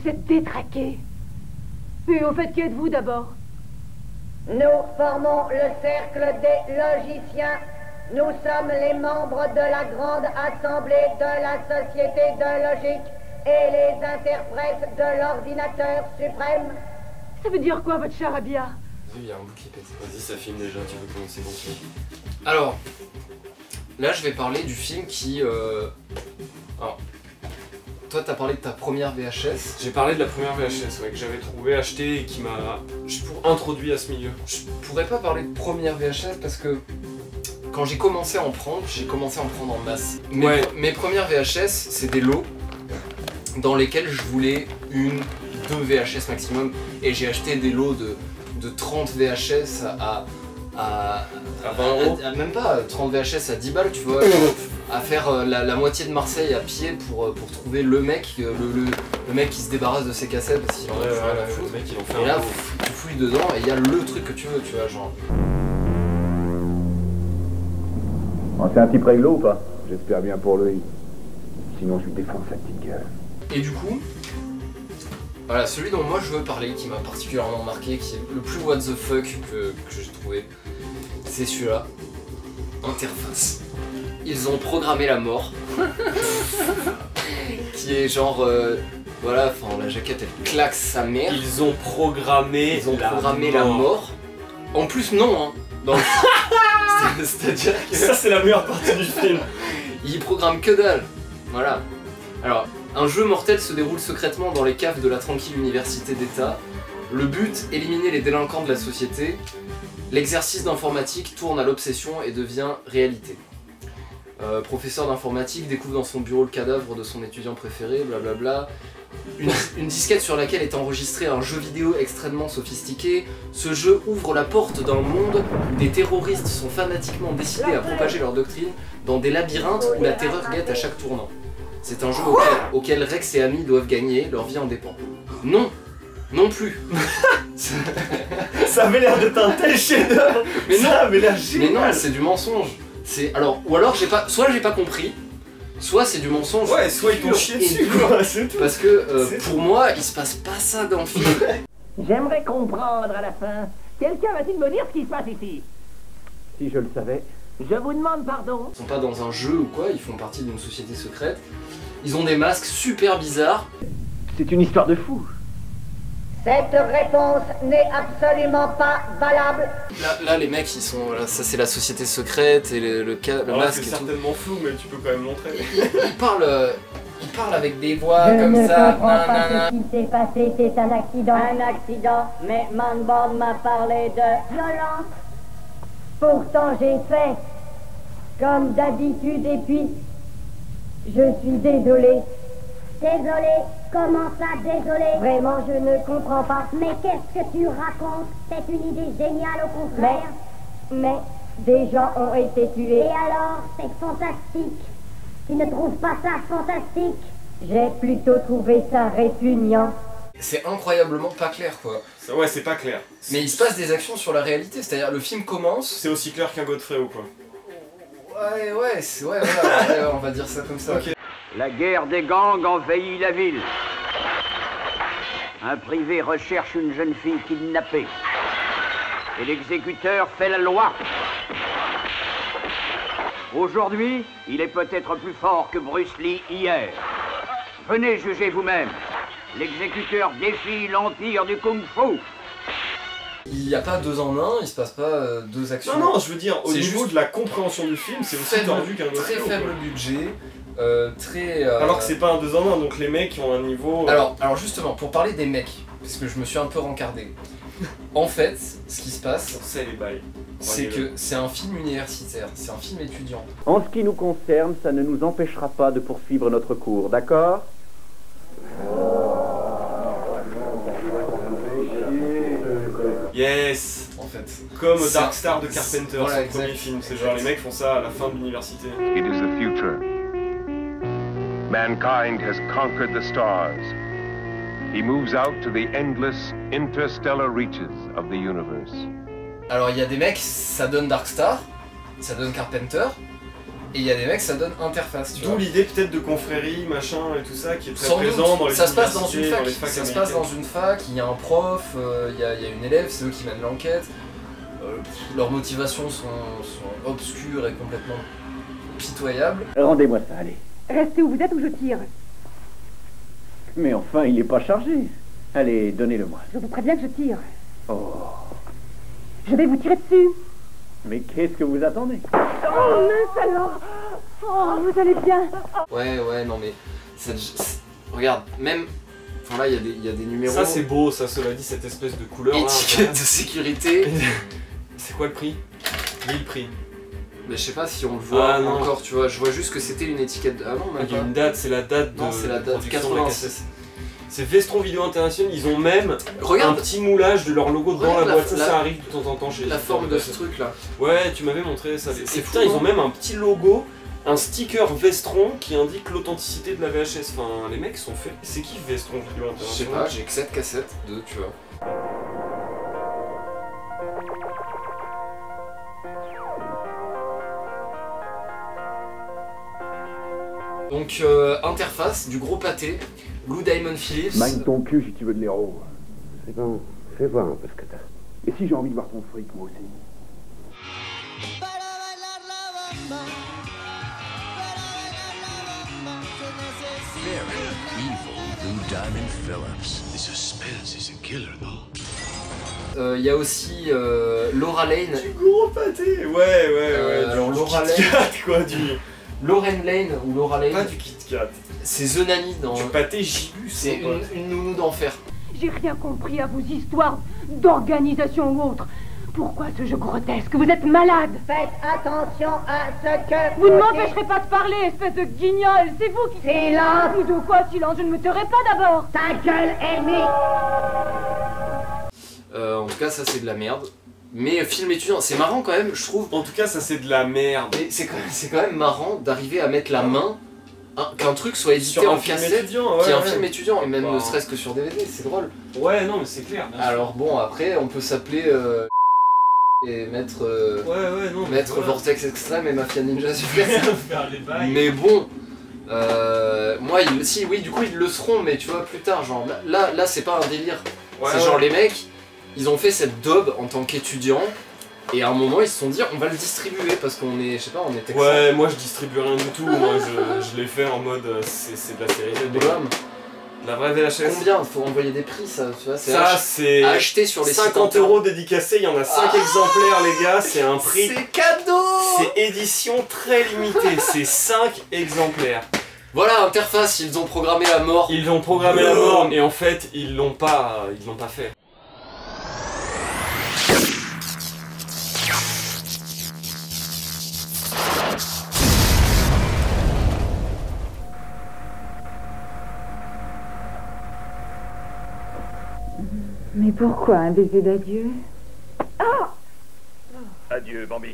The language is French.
vous êtes détraqués. Mais au fait, qui êtes-vous d'abord? Nous formons le cercle des logiciens. Nous sommes les membres de la grande assemblée de la société de logique et les interprètes de l'ordinateur suprême. Ça veut dire quoi, votre charabia? Il y a un bout qui pète. Vas-y, ça filme déjà, tu veux commencer bon film. Alors, là je vais parler du film qui... Alors, toi t'as parlé de ta première VHS. J'ai parlé de la première VHS, ouais, que j'avais trouvé, acheté et qui m'a introduit à ce milieu. Je pourrais pas parler de première VHS parce que quand j'ai commencé à en prendre, en masse. Mes premières VHS, c'est des lots dans lesquels je voulais une, 2 VHS maximum, et j'ai acheté des lots de 30 VHS à 20 euros. Même pas 30 VHS à 10 balles, tu vois, à faire la moitié de Marseille à pied pour trouver le mec, le mec qui se débarrasse de ses cassettes parce qu'il en a plus rien à foutre. Le mec, il en fait Et là, tu fouilles dedans et il y a le truc que tu veux, tu vois, genre. Oh, c'est un type réglo ou pas? J'espère bien pour lui. Sinon, je lui défonce sa petite gueule. Et du coup, voilà, celui dont moi je veux parler, qui m'a particulièrement marqué, qui est le plus what the fuck que j'ai trouvé, c'est celui-là. Interface. Ils ont programmé la mort. Qui est genre... voilà, enfin la jaquette elle claque sa mère. Ils ont programmé la mort. En plus non, hein. Dans le... C'est-à-dire que... Ça c'est la meilleure partie du film. Ils programment que dalle. Voilà. Alors, un jeu mortel se déroule secrètement dans les caves de la tranquille université d'État. Le but, éliminer les délinquants de la société. L'exercice d'informatique tourne à l'obsession et devient réalité. Professeur d'informatique découvre dans son bureau le cadavre de son étudiant préféré, blablabla. Une disquette sur laquelle est enregistré un jeu vidéo extrêmement sophistiqué. Ce jeu ouvre la porte d'un monde où des terroristes sont fanatiquement décidés à propager leur doctrine dans des labyrinthes où la terreur guette à chaque tournant. C'est un jeu auquel Rex et Amy doivent gagner, leur vie en dépend. Non, non plus. Ça avait l'air d'être un tel chef-d'œuvre. Mais non, avait l'air génial. Mais non, c'est du mensonge. Ou alors soit j'ai pas compris, soit c'est du mensonge. Ouais, soit ils t'ont chié dessus quoi, c'est tout. Parce que pour moi, il se passe pas ça dans le film. J'aimerais comprendre à la fin. Quelqu'un va-t-il me dire ce qui se passe ici? Si je le savais. Je vous demande pardon. Ils sont pas dans un jeu ou quoi, ils font partie d'une société secrète. Ils ont des masques super bizarres. C'est une histoire de fou. Cette réponse n'est absolument pas valable. Là les mecs, ils sont... Là, ça c'est la société secrète et le masque c'est et tout. certainement flou, mais tu peux quand même montrer. Ils parlent avec des voix comme ça. Je ne comprends pas ce qui s'est passé, c'est un accident. Un accident, mais Manborn m'a parlé de violence. Pourtant j'ai fait comme d'habitude et puis je suis désolé. Désolé? Comment ça, désolé? Vraiment, je ne comprends pas. Mais qu'est-ce que tu racontes? C'est une idée géniale au contraire. Mais des gens ont été tués. Et alors? C'est fantastique. Tu ne trouves pas ça fantastique? J'ai plutôt trouvé ça répugnant. C'est incroyablement pas clair quoi. Ouais, c'est pas clair. Mais il se passe des actions sur la réalité, c'est-à-dire le film commence... C'est aussi clair qu'un Godfrey ou quoi? Ouais, voilà, on va dire ça comme ça. Okay. La guerre des gangs envahit la ville. Un privé recherche une jeune fille kidnappée. Et l'exécuteur fait la loi. Aujourd'hui, il est peut-être plus fort que Bruce Lee hier. Venez juger vous-même. L'exécuteur défie l'empire du kung-fu. Il n'y a pas 2 en 1, il se passe pas 2 actions. Non, je veux dire, au niveau juste de la compréhension du film, c'est aussi tordu qu'un Godfrey. Très faible budget, très... Alors que c'est pas un 2 en 1, donc les mecs ont un niveau... Alors justement, pour parler des mecs, parce que je me suis un peu rencardé, en fait, ce qui se passe, C'est les bails. c'est que c'est un film universitaire, c'est un film étudiant. En ce qui nous concerne, ça ne nous empêchera pas de poursuivre notre cours, d'accord? Yes. En fait. Comme Dark Star de Carpenter, Voilà, son premier film. C'est genre les mecs font ça à la fin de l'université. It is the future. Mankind has conquered the stars. He moves out to the endless interstellar reaches of the universe. Alors il y a des mecs, ça donne Dark Star, ça donne Carpenter, et il y a des mecs ça donne interface. D'où l'idée peut-être de confrérie, machin et tout ça qui est très Sans présent doute. dans les Ça se passe dans une universités, fac, dans les facs ça se passe dans américaines. une fac, il y a un prof, il y a une élève, c'est eux qui mènent l'enquête. Leurs motivations sont obscures et complètement pitoyables. Rendez-moi ça, allez. Restez où vous êtes ou je tire. Mais enfin, il est pas chargé. Allez, donnez-le-moi. Je vous préviens que je tire. Oh. Je vais vous tirer dessus. Mais qu'est-ce que vous attendez? Oh mince alors. Oh, vous allez bien. Ouais, non mais... regarde, même... Enfin là, il y a des numéros... Ça c'est beau, ça, cela dit, cette espèce de couleur là. étiquette de sécurité. C'est quoi le prix? Oui, le prix. Mais je sais pas si on le voit Ah, non. encore, tu vois. Je vois juste que c'était une étiquette... Ah non, même Il y a pas. une date, c'est la date de Non, c'est la date production de la 86. cassette. C'est Vestron Vidéo International, ils ont même un Regarde petit moulage de leur logo dans Regarde la boîte. la- Ça arrive de temps en temps chez la forme de ce truc là. Ouais, tu m'avais montré ça. C'est Et fou, putain, ils hein. ont même un petit logo, un sticker Vestron qui indique l'authenticité de la VHS. Enfin, les mecs sont faits. C'est qui Vestron Vidéo Je sais International? pas, j'ai que 7 cassettes de, tu vois. Donc, interface du gros pâté, Lou Diamond Phillips. Mine ton cul si tu veux de l'héros. C'est bon, fais voir un peu ce que t'as. Et si j'ai envie de voir ton fric, moi aussi. Very evil Lou Diamond Phillips. The suspense is a killer, though. Il y a aussi Laura Lane. Du gros pâté. Ouais. Alors, du Laura Kit Lane. Kat, quoi, du. Lauren Lane ou Laura Lane. Pas du Kit Kat. C'est The Nanny dans. Du pâté gibus. C'est une nounou d'enfer. J'ai rien compris à vos histoires d'organisation ou autre. Pourquoi ce jeu grotesque? Vous êtes malade. Faites attention à ce que Vous ne m'empêcherez pas de parler, espèce de guignol. C'est vous qui... Silence. Ou de quoi silence? Je ne me tairai pas d'abord. Ta gueule, ennemi. En tout cas, ça c'est de la merde. Mais film étudiant, c'est marrant quand même, je trouve. En tout cas, ça c'est de la merde. Mais c'est quand même marrant d'arriver à mettre la main, qu'un truc soit édité Sur un en film cassette, étudiant, qui est un ouais. film étudiant, et même Bah. ne serait-ce que sur DVD, c'est drôle. Ouais, non, mais c'est clair. bien sûr. Alors bon, après, on peut s'appeler et mettre, Ouais, non. mettre voilà. Vortex Extreme et Mafia Ninja Super. Faire les bails. Mais bon, moi, oui, du coup, ils le seront, mais tu vois, plus tard, genre, là c'est pas un délire. Ouais, C'est genre les mecs, ils ont fait cette daube en tant qu'étudiants, et à un moment ils se sont dit on va le distribuer parce qu'on est, je sais pas, on est texan. Ouais, moi je distribue rien du tout. Moi je l'ai fait en mode c'est de la série Z. De l'homme. La vraie VHS. Combien? Faut envoyer des prix, ça, tu vois, Ça c'est à acheter sur les 50 sites € dédicacés, il y en a 5 exemplaires les gars, c'est un prix. C'est cadeau. C'est édition très limitée, c'est 5 exemplaires. Voilà, interface, ils ont programmé la mort. Ils ont programmé la mort et en fait ils l'ont pas fait. Mais pourquoi un baiser d'adieu? Adieu, Bambi.